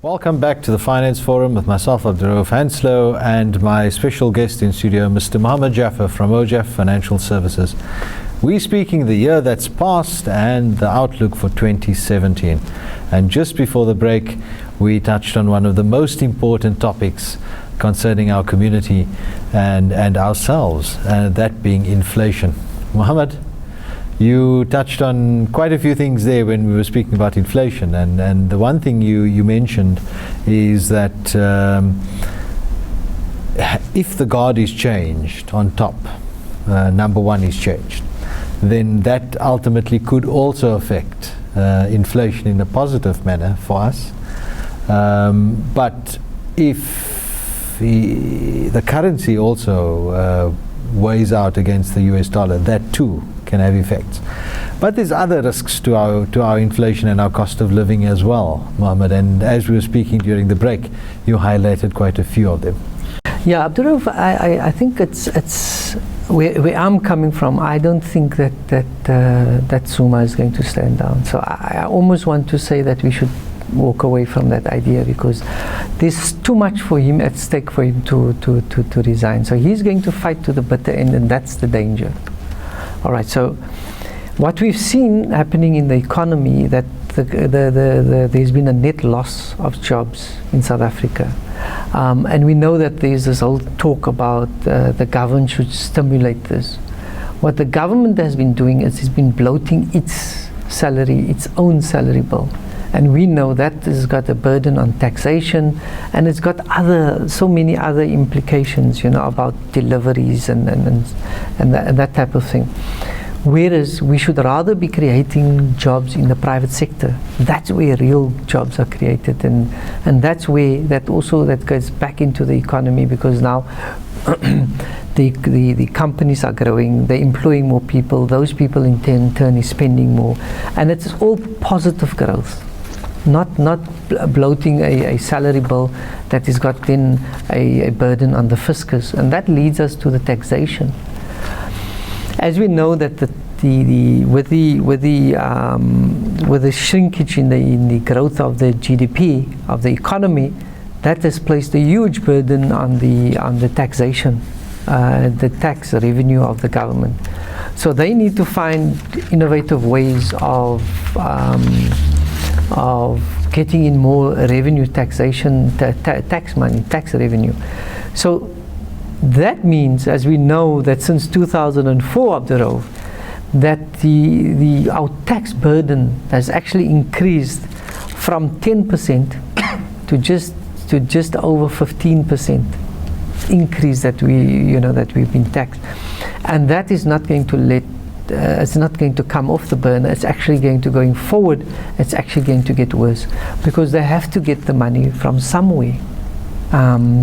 Welcome back to the Finance Forum with myself, Abdu-Raof Hanslo, and my special guest in studio, Mr. Mohammed Jaffer from OJAF Financial Services. We're speaking the year that's passed and the outlook for 2017. And just before the break, we touched on one of the most important topics concerning our community and ourselves, and that being inflation. Mohammed, you touched on quite a few things there when we were speaking about inflation, and the one thing you mentioned is that if the guard is changed on top, number one is changed, then that ultimately could also affect inflation in a positive manner for us. But if the currency also weighs out against the US dollar, that too can have effects. But there's other risks to our inflation and our cost of living as well, Mohammed, and as we were speaking during the break, you highlighted quite a few of them. Yeah, Abdu-Raof, I think it's where I'm coming from. I don't think that Zuma is going to stand down. So I almost want to say that we should walk away from that idea, because there's too much for him at stake for him to resign. So he's going to fight to the bitter end, and that's the danger. All right, so what we've seen happening in the economy, that there's been a net loss of jobs in South Africa. And we know that there's this whole talk about the government should stimulate this. What the government has been doing is it's been bloating its own salary bill. And we know that has got a burden on taxation, and it's got so many other implications, about deliveries and that type of thing. Whereas we should rather be creating jobs in the private sector. That's where real jobs are created, and that's where that goes back into the economy, because now the companies are growing, they're employing more people, those people in turn is spending more, and it's all positive growth. Not bloating a salary bill that has got then a burden on the fiscus, and that leads us to the taxation. As we know that with the shrinkage in the growth of the GDP of the economy, that has placed a huge burden on the taxation, the tax revenue of the government. So they need to find innovative ways of getting in more revenue, taxation, tax money, tax revenue. So that means, as we know, that since 2004, Abdu-Raof, that our tax burden has actually increased from 10% to just over 15% increase that we've been taxed, and that is not going to it's not going to come off the burner. It's actually going forward, it's actually going to get worse, because they have to get the money from somewhere.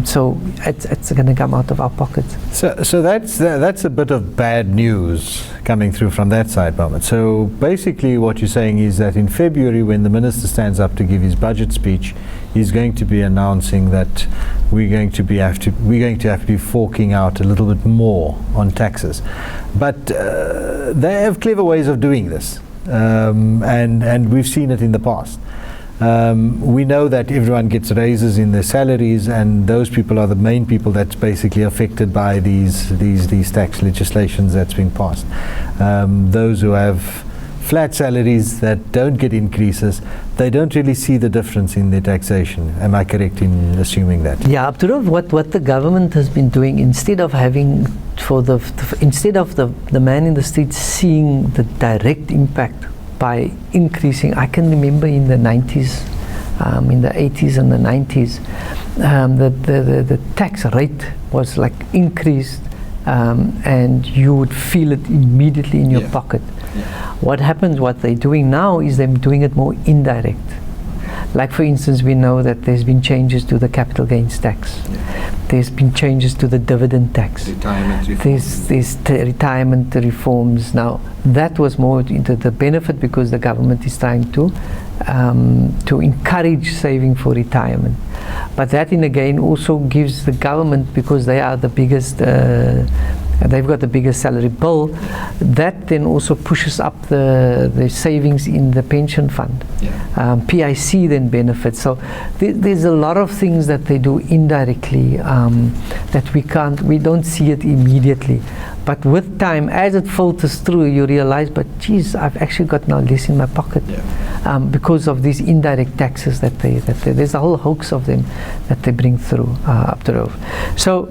So it's going to come out of our pockets. So that's a bit of bad news coming through from that side, Mohammed. So basically what you're saying is that in February, when the minister stands up to give his budget speech, he's going to be announcing that we're going to have to be forking out a little bit more on taxes. But they have clever ways of doing this, and we've seen it in the past. We know that everyone gets raises in their salaries, and those people are the main people that's basically affected by these tax legislations that's been passed. Those who have flat salaries that don't get increases, they don't really see the difference in their taxation. Am I correct in assuming that? Yeah, Abdu-Raof, what the government has been doing, instead of having the man in the street seeing the direct impact by increasing, I can remember in the 90s, in the 80s and the 90s, the tax rate was like increased, and you would feel it immediately in your pocket. What they're doing now is they're doing it more indirect. Like, for instance, we know that there's been changes to the capital gains tax. There's been changes to the dividend tax. Retirement reforms. There's retirement reforms. Now, that was more into the benefit, because the government is trying to encourage saving for retirement. But that, in again, also gives the government, because they are the biggest and they've got the biggest salary bill, that then also pushes up the savings in the pension fund. PIC then benefits. So there's a lot of things that they do indirectly that we don't see it immediately. But with time, as it filters through, you realize, but geez, I've actually got now less in my pocket because of these indirect taxes that there's a whole hoax of them that they bring through Abdu-Raof. So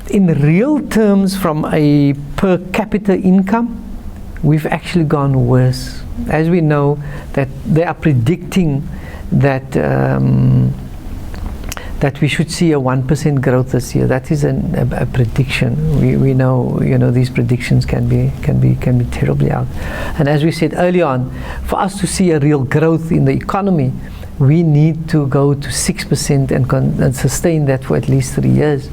in real terms, from a per capita income, we've actually gone worse. As we know, that they are predicting that that we should see a 1% growth this year. That is a prediction. We know, these predictions can be terribly out. And as we said early on, for us to see a real growth in the economy, we need to go to 6% and sustain that for at least 3 years.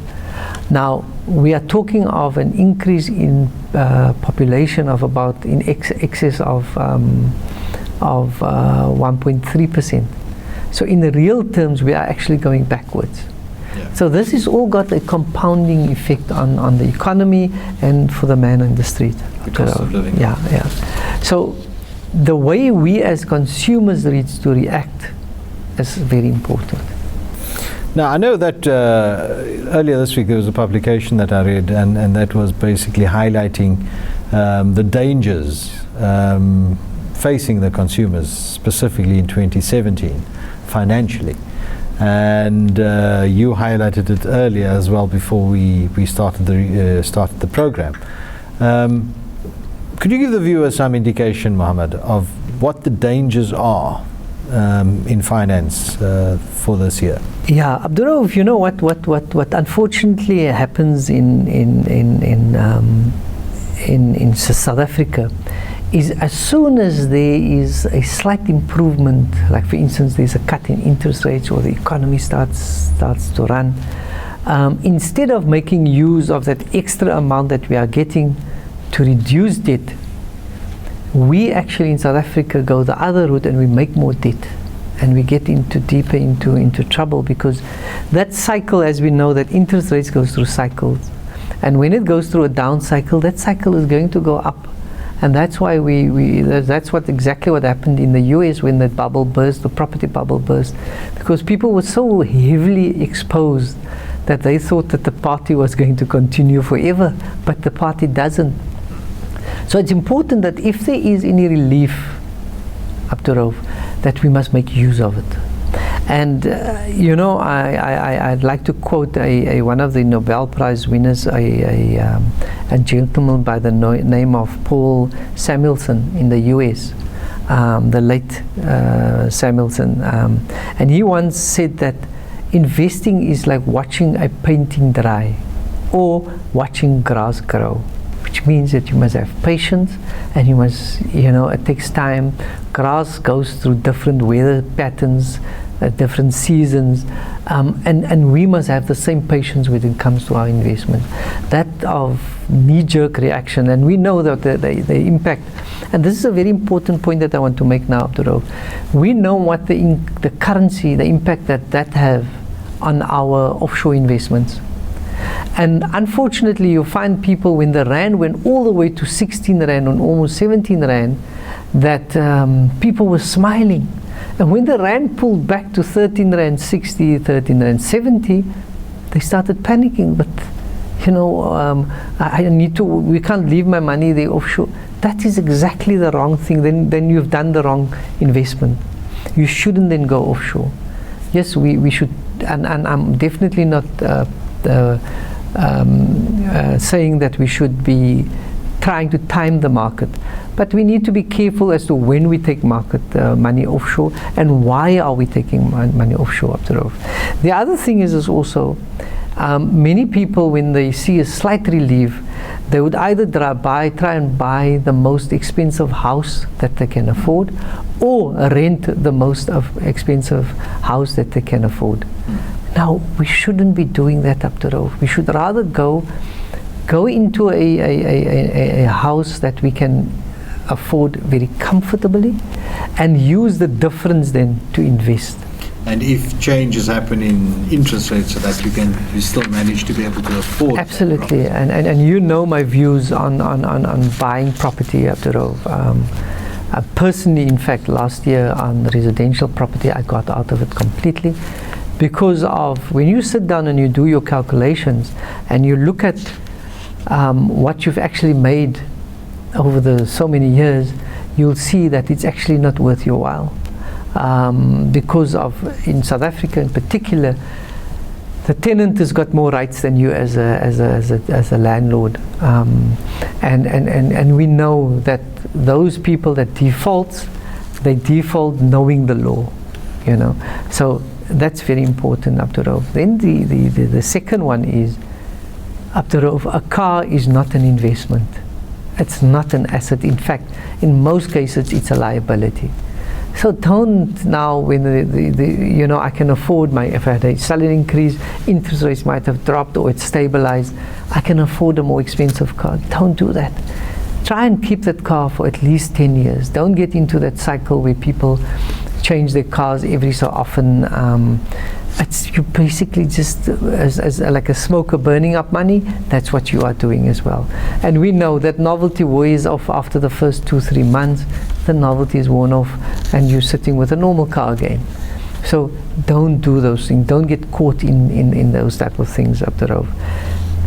Now, we are talking of an increase in population of about in excess of 1.3%. So in the real terms, we are actually going backwards. So this has all got a compounding effect on the economy and for the man on the street. The cost of living. So the way we as consumers need to react is very important. Now, I know that earlier this week there was a publication that I read, and that was basically highlighting the dangers facing the consumers, specifically in 2017, financially. And you highlighted it earlier as well before we started the program. Could you give the viewers some indication, Mohammed, of what the dangers are in finance for this year? Yeah, Abdu-Raof, you know what unfortunately happens in South Africa is, as soon as there is a slight improvement, like for instance there's a cut in interest rates or the economy starts to run, instead of making use of that extra amount that we are getting to reduce debt, we actually in South Africa go the other route and we make more debt, and we get deeper into trouble, because that cycle, as we know, that interest rates goes through cycles, and when it goes through a down cycle, that cycle is going to go up. And that's why that's exactly what happened in the US when that bubble burst, the property bubble burst, because people were so heavily exposed that they thought that the party was going to continue forever, but the party doesn't. So it's important that if there is any relief, Abdu-Raof, that we must make use of it. And I'd like to quote one of the Nobel Prize winners, a gentleman by the name of Paul Samuelson in the US, the late Samuelson, and he once said that investing is like watching a painting dry or watching grass grow, which means that you must have patience, and you must, it takes time. Grass goes through different weather patterns, different seasons, and we must have the same patience when it comes to our investment. That of knee-jerk reaction, and we know that the impact, and this is a very important point that I want to make now, Abdu-Raof. We know what the currency, the impact that have on our offshore investments. And unfortunately, you find people, when the rand went all the way to 16 rand and almost 17 rand, that people were smiling. And when the rand pulled back to 13 rand 60, 13 rand 70, they started panicking. But we can't leave my money there offshore. That is exactly the wrong thing. Then you've done the wrong investment. You shouldn't then go offshore. Yes, we should, and I'm definitely not saying that we should be trying to time the market, but we need to be careful as to when we take market money offshore and why are we taking money offshore, Abdu-Raof. The other thing is also many people, when they see a slight relief, they would either try and buy the most expensive house that they can afford, or rent the most expensive house that they can afford. Now, we shouldn't be doing that, Abdu-Raof. We should rather go into a house that we can afford very comfortably, and use the difference then to invest. and if changes happen in interest rates so that you still manage to be able to afford. Absolutely, and you know my views on buying property, Abdu-Raof. Personally, in fact, last year on residential property, I got out of it completely because of when you sit down and you do your calculations and you look at what you've actually made over the so many years, you'll see that it's actually not worth your while. Because of, in South Africa in particular, the tenant has got more rights than you as a landlord, and we know that those people that default, they default knowing the law, you know. So that's very important, Abdu-Raof. Then the second one is, Abdu-Raof, a car is not an investment. It's not an asset. In fact, in most cases, it's a liability. So don't now, when you know, I can afford if I had a salary increase, interest rates might have dropped or it's stabilized, I can afford a more expensive car. Don't do that. Try and keep that car for at least 10 years. Don't get into that cycle where people change their cars every so often. You basically just, as like a smoker burning up money, that's what you are doing as well. And we know that novelty wears off after the first 2-3 months. The novelty is worn off and you're sitting with a normal car again. So don't do those things. Don't get caught in those type of things, Abdu-Raof.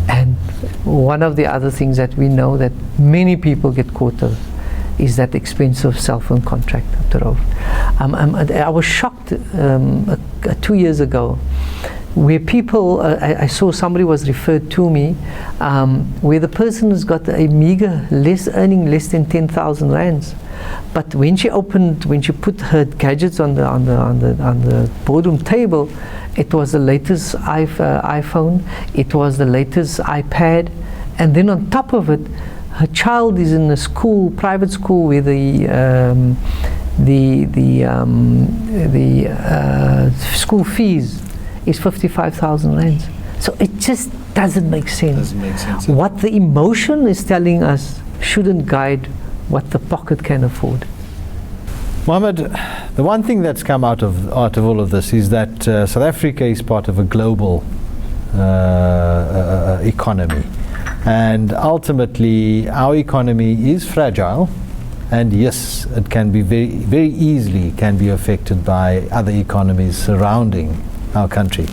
And one of the other things that we know that many people get caught of is that expensive cell phone contract, Abdu-Raof. I was shocked 2 years ago where people, I saw somebody was referred to me where the person has got a meager, earning less than 10,000 rands. But when she put her gadgets on the boardroom table, it was the latest iPhone, it was the latest iPad, and then on top of it, her child is in a school, private school, where the school fees is 55,000 rands. So it just doesn't make sense. What the emotion is telling us shouldn't guide what the pocket can afford. Mohammed, the one thing that's come out of all of this is that South Africa is part of a global economy. And ultimately, our economy is fragile, and yes, it can be very easily can be affected by other economies surrounding our country.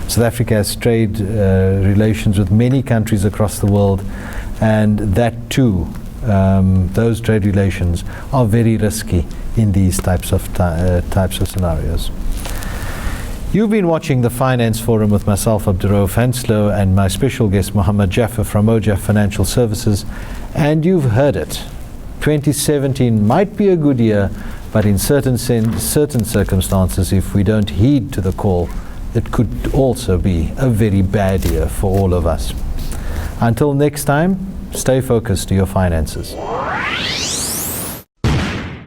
South Africa has trade relations with many countries across the world, and that too, those trade relations are very risky in these types of scenarios. You've been watching the Finance Forum with myself, Abdu-Raof Hanslo, and my special guest, Mohammed Jaffer from Mojaf Financial Services. And you've heard it. 2017 might be a good year, but in certain circumstances, if we don't heed to the call, it could also be a very bad year for all of us. Until next time, stay focused to your finances.